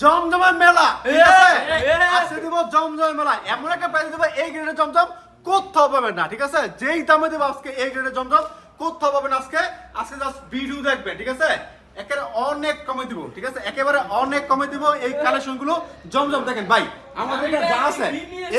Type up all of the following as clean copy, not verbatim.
জমজমের মেলা, ঠিক আছে? আজকে দিব জমজমের মেলা, এমন একটা প্রাইস দেবো এই গ্রেডের জমজম কোথাও পাবেন না, ঠিক আছে? যেই দামে দেবো আজকে এই গ্রেডের জমজম কোথাও পাবেন আজকে জাস্ট ভিডিও দেখবেন, ঠিক আছে? একেবারে অনেক কমে দিব, ঠিক আছে? একেবারে অনেক কমে দিব এই কালেকশন গুলো। জমজম দেখেন ভাই, আমাদের এখানে যা আছে,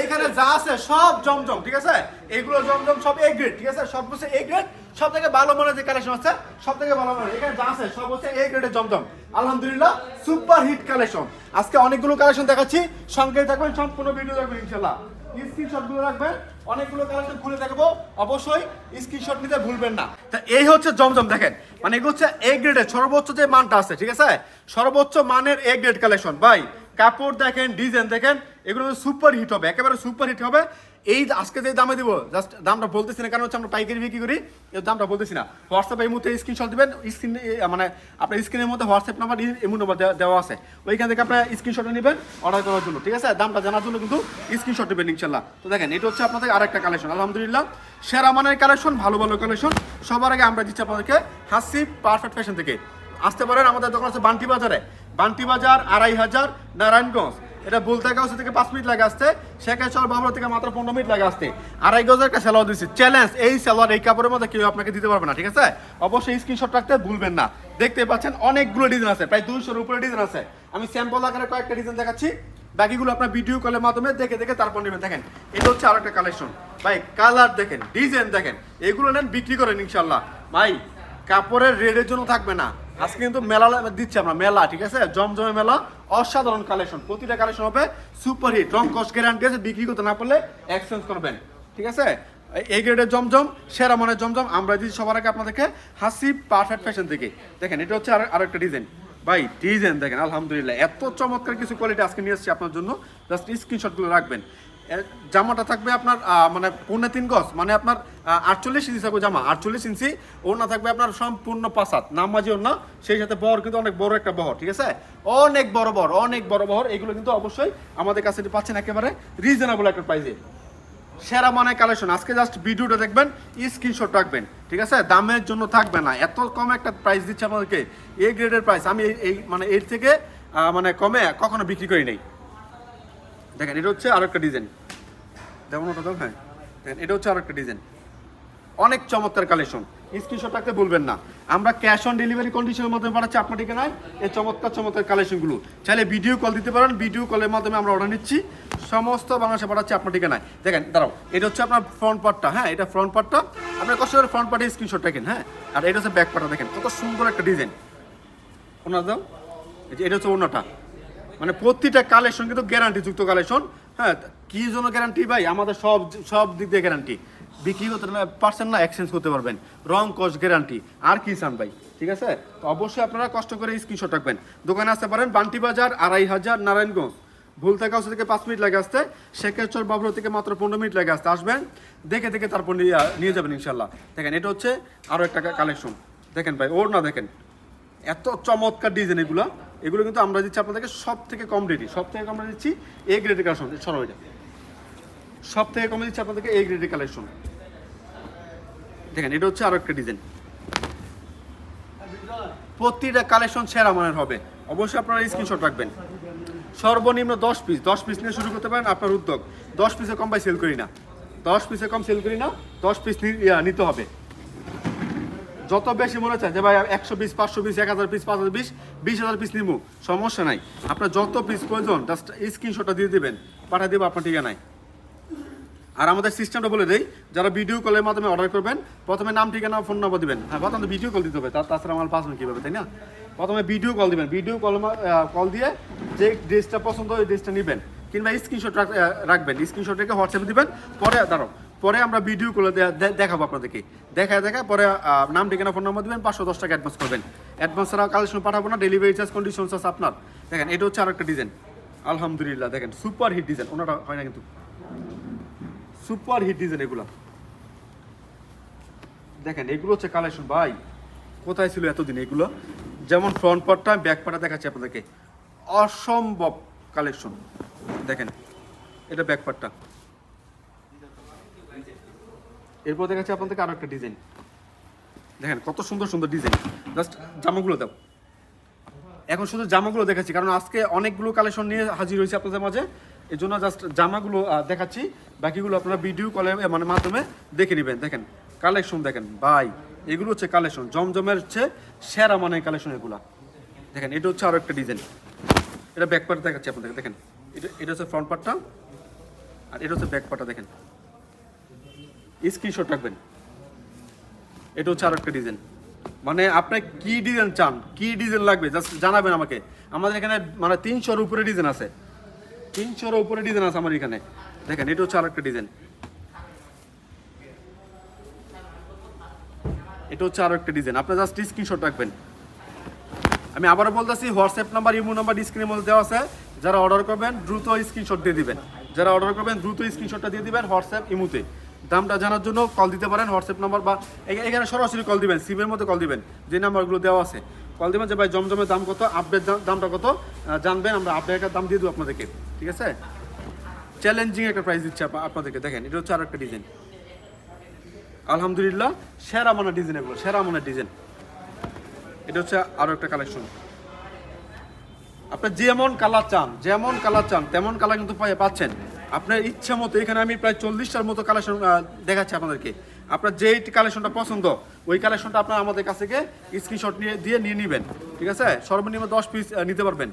এখানে যা আছে সব জমজম, ঠিক আছে? এগুলো জমজম সব এ গ্রেড, ঠিক আছে? সব হচ্ছে এ গ্রেড, সব থেকে ভালো মানের যে কালেকশন আছে সব থেকে ভালো মানের এখানে যা আছে সব হচ্ছে এ গ্রেডের জমজম। আলহামদুলিল্লাহ সুপার হিট কালেকশন। আজকে অনেকগুলো কালেকশন দেখাচ্ছি, সঙ্গে থাকবেন, সম্পূর্ণ ভিডিও দেখবেন ইনশাআল্লাহ। স্ক্রিনশট গুলো রাখবেন, অনেকগুলো কালেকশন খুলে দেখাবো, অবশ্যই স্ক্রিনশট নিতে ভুলবেন না। তা এই হচ্ছে জমজম, দেখেন মানে এগুলো হচ্ছে এ গ্রেডের সর্বোচ্চ যে মানটা আছে, ঠিক আছে? সর্বোচ্চ মানের এ গ্রেড কালেকশন ভাই। কাপড় দেখেন, ডিজাইন দেখেন, এগুলো সুপার হিট হবে, একেবারে সুপার হিট হবে। এই আজকে যে দামে দিব, জাস্ট দামটা বলতেছি না, কারণ হচ্ছে আমরা পাইকারি বিক্রি করি, এর দামটা বলতেছি না। হোয়াটসঅ্যাপে এই মুহূর্তে স্ক্রিনশট দিবেন, স্ক্রিন মানে আপনার স্ক্রিনের মধ্যে হোয়াটসঅ্যাপ নাম্বার এমন নাম্বার দেওয়া আছে, ওইখান থেকে আপনার স্ক্রিনশট নেবেন অর্ডার করার জন্য, ঠিক আছে? দামটা জানার জন্য কিন্তু স্ক্রিনশট নেবেন ইনশাল্লাহ। তো দেখেন এটা হচ্ছে আপনাদের আরেকটা কালেকশন, আলহামদুলিল্লাহ সেরা মানের কালেকশন, ভালো ভালো কালেকশন। সবার আগে আমরা দিচ্ছি আপনাদেরকে হাসিব পারফেক্ট ফ্যাশন থেকে। আসতে পারেন, আমাদের দোকান আছে বান্টি বাজারে, বান্টি বাজার 2500 নারায়ণগঞ্জ। এটা বলতে গাছ থেকে 5 মিনিট লাগে আসতে, শেখাচর বাবুরা থেকে মাত্র 15 মিনিট লাগে আসতে। 2.5 গজের একটা সেলোয়ার দিচ্ছি, চ্যালেঞ্জ এই সেলোয়ার এই কাপড়ের মধ্যে কেউ আপনাকে দিতে পারবে না, ঠিক আছে? অবশ্যই স্ক্রিনশট রাখতে ভুলবেন না। দেখতে পাচ্ছেন অনেকগুলো ডিজাইন আছে, প্রায় 200-এর উপরে ডিজাইন আছে। আমি স্যাম্পল আকারে কয়েকটা ডিজাইন দেখাচ্ছি, বাকিগুলো আপনার ভিডিও কলের মাধ্যমে দেখে দেখে তারপর নেবেন। দেখেন এটা হচ্ছে আরেকটা কালেকশন ভাই, কালার দেখেন, ডিজাইন দেখেন, এগুলো নেন বিক্রি করেন ইনশাল্লাহ ভাই। কাপড়ের রেডের জন্য থাকবে না, আজকে কিন্তু মেলা দিচ্ছি আমরা, মেলা, ঠিক আছে? জমজমে মেলা, অসাধারণ কালেকশন, প্রতিটা কালেকশন হবে সুপার হিট, রং কস্ট গ্যারান্টি আছে, বিক্রি করতে না পারলে এক্সচেঞ্জ করবেন, ঠিক আছে? এই গ্রেডের জমজম, সেরা মানের জমজম আমরা দিচ্ছি সবার আগে আপনাদেরকে হাসিব পারফেক্ট ফ্যাশন থেকে। দেখেন এটা হচ্ছে আরো একটা ডিজাইন ভাই, ডিজাইন দেখেন, আলহামদুলিল্লাহ এত চমৎকার কিছু কোয়ালিটি আজকে নিয়ে এসেছি আপনার জন্য, জাস্ট স্ক্রিনশটগুলো রাখবেন। জামাটা থাকবে আপনার মানে 3.5 গজ, মানে আপনার 48 ইঞ্চি থাকবে জামা, 48 ইঞ্চি। ওড়না থাকবে আপনার সম্পূর্ণ 5 হাত নামাজি ওড়না, সেই সাথে বহর কিন্তু অনেক বড় একটা বহর, ঠিক আছে? অনেক বড় বহর, অনেক বড় বহর। এগুলো কিন্তু অবশ্যই আমাদের কাছে পাচ্ছেন একেবারে রিজনেবল একটা প্রাইসে, সেরা মানে কালেকশন। আজকে জাস্ট ভিডিওটা দেখবেন, স্ক্রিনশট রাখবেন, ঠিক আছে? দামের জন্য থাকবে না, এত কম একটা প্রাইস দিচ্ছে আপনাদেরকে, এ গ্রেডের প্রাইস। আমি এই মানে এর থেকে মানে কমে কখনো বিক্রি করি নাই। দেখেন এটা হচ্ছে আরো একটা ডিজাইন, যেমন ওটা হ্যাঁ, দেখেন এটা হচ্ছে আরো একটা ডিজাইন, অনেক চমৎকার কালেকশন। স্ক্রিনশট রাখতে বলবেন না। আমরা ক্যাশ অন ডেলিভারি কন্ডিশনের মাধ্যমে পাঠাচ্ছি আপনার ঠিকানায় এই চমৎকার চমৎকার কালেকশনগুলো। চাইলে ভিডিও কল দিতে পারেন, ভিডিও কলের মাধ্যমে আমরা অর্ডার নিচ্ছি, সমস্ত বাংলাদেশে পাঠাচ্ছি আপনার ঠিকানায়। দেখেন দাঁড়াও, এটা হচ্ছে আপনার ফ্রন্ট পার্টটা, হ্যাঁ এটা ফ্রন্ট পার্টটা, আপনার কষ্ট করে ফ্রন্ট পার্টে স্ক্রিনশট রাখেন, হ্যাঁ। আর এটা হচ্ছে ব্যাক পার্টটা, দেখেন কত সুন্দর একটা ডিজাইন। ওনার দাও, এটা হচ্ছে ওনাটা, মানে প্রতিটা কালেকশন কিন্তু গ্যারান্টি যুক্ত কালেকশন, হ্যাঁ। কি জন্য গ্যারান্টি ভাই? আমাদের সব সব দিক দিয়ে গ্যারান্টি, বিক্রি করতে পারছেন না এক্সচেঞ্জ করতে পারবেন, রং কস্ট গ্যারান্টি, আর কি চান ভাই, ঠিক আছে? তো অবশ্যই আপনারা কষ্ট করে স্ক্রিনশট রাখবেন। দোকানে আসতে পারেন বান্টি বাজার 2500 নারায়ণগঞ্জ। ভুলতা গাছ থেকে 5 মিনিট লাগে আসতে, শেখাচর বাবুরা থেকে মাত্র 15 মিনিট লাগে আসতে। আসবেন, দেখে দেখে তারপর নিয়ে যাবেন ইনশাল্লাহ। দেখেন এটা হচ্ছে আরও একটা কালেকশন, দেখেন ভাই ওর না, দেখেন এত চমৎকার ডিজাইন। এগুলো কিন্তু আমরা দিচ্ছি আপনাদেরকে সব থেকে কম রেটে, সব থেকে কম দিচ্ছি এ গ্রেডের কালেকশন। সরো, এটা সব থেকে কমে দিচ্ছি আপনাদেরকে এ গ্রেডের কালেকশন। দেখেন এটা হচ্ছে আরো একটা ডিজাইন, প্রতিটা কালেকশন সেরা মানের হবে। অবশ্যই আপনারা স্ক্রিনশট রাখবেন। সর্বনিম্ন 10 পিস, 10 পিস নিয়ে শুরু করতে পারেন আপনার উদ্যোগ। 10 পিসের কম ভাই সেল করি না, 10 পিসের কম সেল করি না, 10 পিস নিতে হবে। যত বেশি মনে চায় যে ভাই 100 piece, 500 piece, 1000 piece, 5000 piece, 20,000 piece নিবো, সমস্যা নাই। আপনার যত পিস প্রয়োজন জাস্ট স্ক্রিনশটটা দিয়ে দেবেন, পাঠিয়ে দেবো আপনার ঠিকানায়। আর আমাদের সিস্টেমটা বলে দেই, যারা ভিডিও কলের মাধ্যমে অর্ডার করবেন, প্রথমে নাম, ঠিকানা, ফোন নাম্বার দিবেন। হ্যাঁ, প্রথমে ভিডিও কল দিতে হবে, তাছাড়া আমার পাসবেন কীভাবে, তাই না? প্রথমে ভিডিও কল দিবেন, ভিডিও কল দিয়ে যে ড্রেসটা পছন্দ হয় ওই ড্রেসটা নেবেন, কিংবা স্ক্রিনশট রাখবেন, স্ক্রিনশট রেখে হোয়াটসঅ্যাপে দিবেন। পরে আমরা ভিডিও কলে দেখাবো আপনাদেরকে, দেখা পরে নাম, ঠিকানা, ফোন নাম্বার দিবেন, 510 টাকা অ্যাডভান্স করবেন। অ্যাডভান্স ছাড়া কালেকশন পাঠাবো না, ডেলিভারি চার্জ কন্ডিশন আছে আপনার। দেখেন এটা হচ্ছে আরেকটা ডিজাইন, আলহামদুলিল্লাহ দেখেন সুপার হিট ডিজাইন। ওনাটা হয় না কিন্তু, সুপার হিট ডিজাইন এগুলো। দেখেন এগুলো হচ্ছে কালেকশন ভাই, কোথায় ছিল এতদিন এগুলো? যেমন ফ্রন্ট পার্টটা, ব্যাক পার্টটা দেখাচ্ছি আপনাদেরকে, অসম্ভব কালেকশন। দেখেন এটা ব্যাক পার্টটা, এরপর দেখাচ্ছি আপনাদেরকে আরো একটা ডিজাইন। দেখেন কত সুন্দর সুন্দর ডিজাইন, জাস্ট জামাগুলো দাও। এখন শুধু জামাগুলো দেখাচ্ছি, কারণ আজকে অনেকগুলো কালেকশন নিয়ে হাজির হয়েছে আপনাদের মাঝে, এই জন্য জাস্ট জামাগুলো দেখাচ্ছি, বাকিগুলো আপনারা ভিডিও কলে মানে মাধ্যমে দেখে নেবেন। দেখেন কালেকশন দেখেন ভাই, এগুলো হচ্ছে কালেকশন, জমজমের হচ্ছে সেরা মানে কালেকশন এগুলা। দেখেন এটা হচ্ছে আরো একটা ডিজাইন, এটা ব্যাক পার্ট দেখাচ্ছি আপনাদের। দেখেন এটা হচ্ছে ফ্রন্ট পার্টটা, আর এটা হচ্ছে ব্যাক পার্টটা। দেখেন স্ক্রিনশট রাখবেন। এটা হচ্ছে আরো একটা ডিজাইন, মানে আপনি কি ডিজাইন চান, কি ডিজাইন লাগবে জাস্ট জানাবেন আমাকে। আমাদের এখানে মানে 300-এর উপরে ডিজাইন আছে, 300-এর উপরে ডিজাইন আছে আমার এখানে। দেখেন এটা হচ্ছে আরেকটা ডিজাইন, এটা হচ্ছে আরো একটা ডিজাইন, আপনি জাস্ট স্ক্রিনশট রাখবেন। আমি আবারও বলতেছি, হোয়াটসঅ্যাপ নাম্বার, ইমো নাম্বার স্ক্রিনের মধ্যে দেওয়া আছে। যারা অর্ডার করবেন দ্রুত স্ক্রিনশট দিয়ে দিবেন, যারা অর্ডার করবেন দ্রুত স্ক্রিনশটটা দিয়ে দিবেন হোয়াটসঅ্যাপ ইমোতে। দামটা জানার জন্য কল দিতে পারেন হোয়াটসঅ্যাপ নাম্বার, বা এখানে সরাসরি কল দিবেন, সিমের মধ্যে কল দিবেন, যে নাম্বারগুলো দেওয়া আছে কল দিবেন, যে ভাই জমজমের দাম কত, আপডেট দামটা কত জানবেন, আমরা আপডেটের দাম দিয়ে দেবো আপনাদেরকে, ঠিক আছে। চ্যালেঞ্জিং একটা প্রাইস দিচ্ছে আপনাদেরকে। দেখেন এটা হচ্ছে আরো একটা ডিজাইন, আলহামদুলিল্লাহ সেরা মানের ডিজাইন, এগুলো সেরা মানের ডিজাইন। এটা হচ্ছে আরো একটা কালেকশন, আপনি যেমন কালার চান, যেমন কালার চান তেমন কালার কিন্তু পাচ্ছেন আপনার ইচ্ছা মতো। এখানে আমি প্রায় 40টার মতো কালেকশন দেখাচ্ছি আপনাদেরকে। আপনার যেই কালেকশনটা পছন্দ ওই কালেকশনটা আপনার আমাদের কাছ থেকে স্ক্রিনশট নিয়ে নেবেন, ঠিক আছে। সর্বনিম্ন 10 পিস নিতে পারবেন।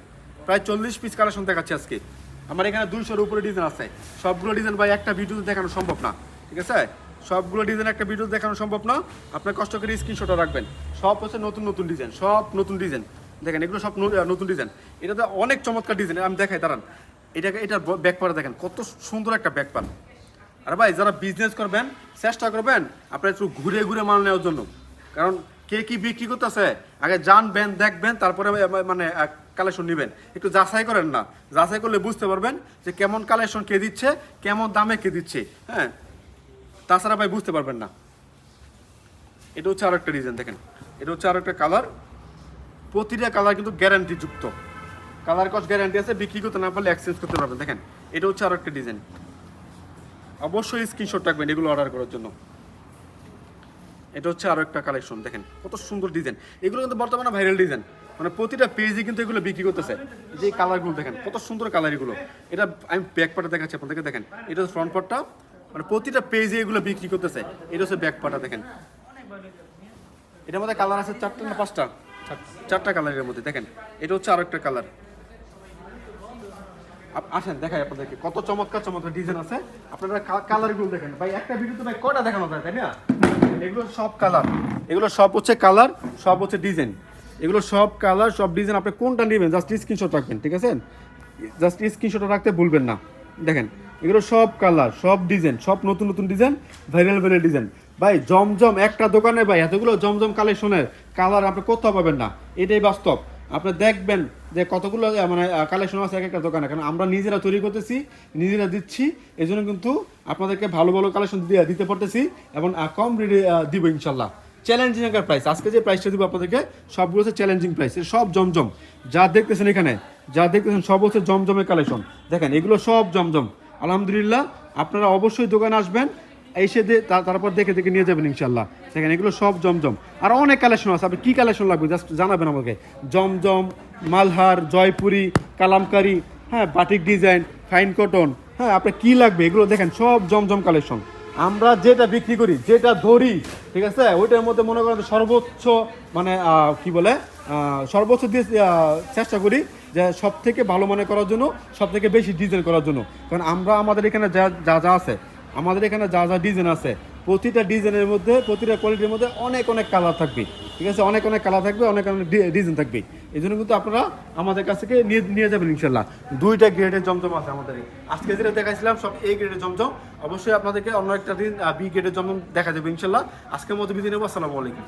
প্রায় 40 পিস কালেকশন দেখাচ্ছি আজকে। আমার এখানে 200-এর উপরে ডিজাইন আছে। সবগুলো ডিজাইন ভাই একটা ভিডিওতে দেখানো সম্ভব না, ঠিক আছে। সবগুলো ডিজাইন একটা ভিডিও দেখানো সম্ভব না, আপনার কষ্ট করে স্ক্রিনশটটা রাখবেন। সব হচ্ছে নতুন নতুন ডিজাইন, সব নতুন ডিজাইন। দেখেন এগুলো সব নতুন ডিজাইন, এটাতে অনেক চমৎকার ডিজাইন। আমি দেখাই দাঁড়ান, এটার ব্যাক পার্ট দেখেন কত সুন্দর একটা ব্যাক পার্ট। আর ভাই যারা বিজনেস করবেন চেষ্টা করবেন আপনার একটু ঘুরে ঘুরে মাল নেওয়ার জন্য, কারণ কে কি বিক্রি করতেছে আগে জানবেন, দেখবেন, তারপরে মানে কালেকশন নেবেন। একটু যাচাই করেন না, যাচাই করলে বুঝতে পারবেন যে কেমন কালেকশন কে দিচ্ছে, কেমন দামে কে দিচ্ছে, হ্যাঁ। তাছাড়া ভাই বুঝতে পারবেন না। এটা হচ্ছে আরো একটা ডিজাইন, দেখেন এটা হচ্ছে আরো একটা কালার। প্রতিটা কালার কিন্তু গ্যারান্টি যুক্ত, কালার কস্ট গ্যারান্টি আছে, বিক্রি করতে না পারলে এক্সচেঞ্জ করতে পারবেন। দেখেন এটা হচ্ছে আরো একটা ডিজাইন, অবশ্যই স্ক্রিনশট রাখবেন এগুলো অর্ডার করার জন্য। এটা হচ্ছে আরো একটা কালেকশন, দেখেন কত সুন্দর ডিজাইন। এগুলো কিন্তু বর্তমানে ভাইরাল ডিজাইন, মানে প্রতিটা পেজে কিন্তু এগুলো বিক্রি করতেছে। যে কালারগুলো দেখেন কত সুন্দর কালার এগুলো। এটা আমি ব্যাক পার্টটা দেখাচ্ছি আপনাদেরকে। দেখেন এটা হচ্ছে ফ্রন্ট পার্টটা, মানে প্রতিটা পেজে এগুলো বিক্রি করতেছে। এটা হচ্ছে ব্যাক পার্টটা। দেখেন এটার মধ্যে কালার আছে 4টা না 5টা, 4টা কালারের মধ্যে। দেখেন এটা হচ্ছে আরো একটা কালার। আসেন দেখাই আপনাদেরকে কত চমৎকার চমৎকার ডিজাইন আছে। আপনারা কালারগুলো দেখেন ভাই, একটা ভিডিওতে ভাই কয়টা দেখানো যায়, তাই না। এগুলো সব কালার, এগুলো সব হচ্ছে কালার, সব হচ্ছে ডিজাইন, এগুলো সব কালার সব ডিজাইন। আপনি কোনটা নেবেন জাস্ট স্ক্রিনশট রাখবেন, ঠিক আছে। জাস্ট স্ক্রিনশট রাখতে ভুলবেন না। দেখেন এগুলো সব কালার, সব ডিজাইন, সব নতুন নতুন ডিজাইন, ভাইরাল ভাইরাল ডিজাইন। ভাই জমজম একটা দোকানে ভাই এতগুলো জমজম কালেকশনের কালার আপনি কোথাও পাবেন না, এটাই বাস্তব। আপনি দেখবেন যে কতগুলো মানে কালেকশন আছে এক একটা দোকানে, কারণ আমরা নিজেরা তৈরি করতেছি, নিজেরা দিচ্ছি, এই জন্য কিন্তু আপনাদেরকে ভালো ভালো কালেকশন দিতে পারতেছি, এবং কম রেটে দিব ইনশাল্লাহ। চ্যালেঞ্জিং একটা প্রাইস, আজকে যে প্রাইসটা দিব আপনাদেরকে সবগুলো হচ্ছে চ্যালেঞ্জিং প্রাইস। সব জমজম যা দেখতেছেন এখানে, যা দেখতেছেন সব হচ্ছে জমজমের কালেকশন। দেখেন এগুলো সব জমজম, আলহামদুলিল্লাহ। আপনারা অবশ্যই দোকানে আসবেন, এসে তারপর দেখে দেখে নিয়ে যাবেন ইনশাল্লাহ। দেখেন এগুলো সব জমজম, আর অনেক কালেকশন আছে। আপনি কী কালেকশন লাগবে জাস্ট জানাবেন আমাকে। জমজম, মালহার, জয়পুরি, কালামকারি, হ্যাঁ, বাটিক ডিজাইন, ফাইন কটন, হ্যাঁ, আপনার কী লাগবে এগুলো দেখেন সব জমজম কালেকশন। আমরা যেটা বিক্রি করি, যেটা ধরি, ঠিক আছে, ওইটার মধ্যে মনে করেন সর্বোচ্চ মানে কি বলে সর্বোচ্চ দিয়ে চেষ্টা করি যে সব থেকে ভালো মনে করার জন্য, সব থেকে বেশি ডিজাইন করার জন্য। কারণ আমরা আমাদের এখানে যা যা আছে, আমাদের এখানে যা যা ডিজাইন আছে, প্রতিটা ডিজাইনের মধ্যে, প্রতিটা কোয়ালিটির মধ্যে অনেক অনেক কালার থাকবে, ঠিক আছে, অনেক অনেক কালার থাকবে, অনেক অনেক ডিজাইন থাকবে। এই জন্য কিন্তু আপনারা আমাদের কাছ থেকে নিয়ে যাবেন ইনশাল্লাহ। 2টা গ্রেডের জমজম আছে আমাদের। আজকে যেটা দেখাইছিলাম সব A গ্রেডের জমজম, অবশ্যই আপনাদেরকে অন্য একটা দিন B গ্রেডের জমজম দেখা যাবে ইনশাল্লাহ। আজকের মতো বিদায় নেবো, আসসালামু আলাইকুম।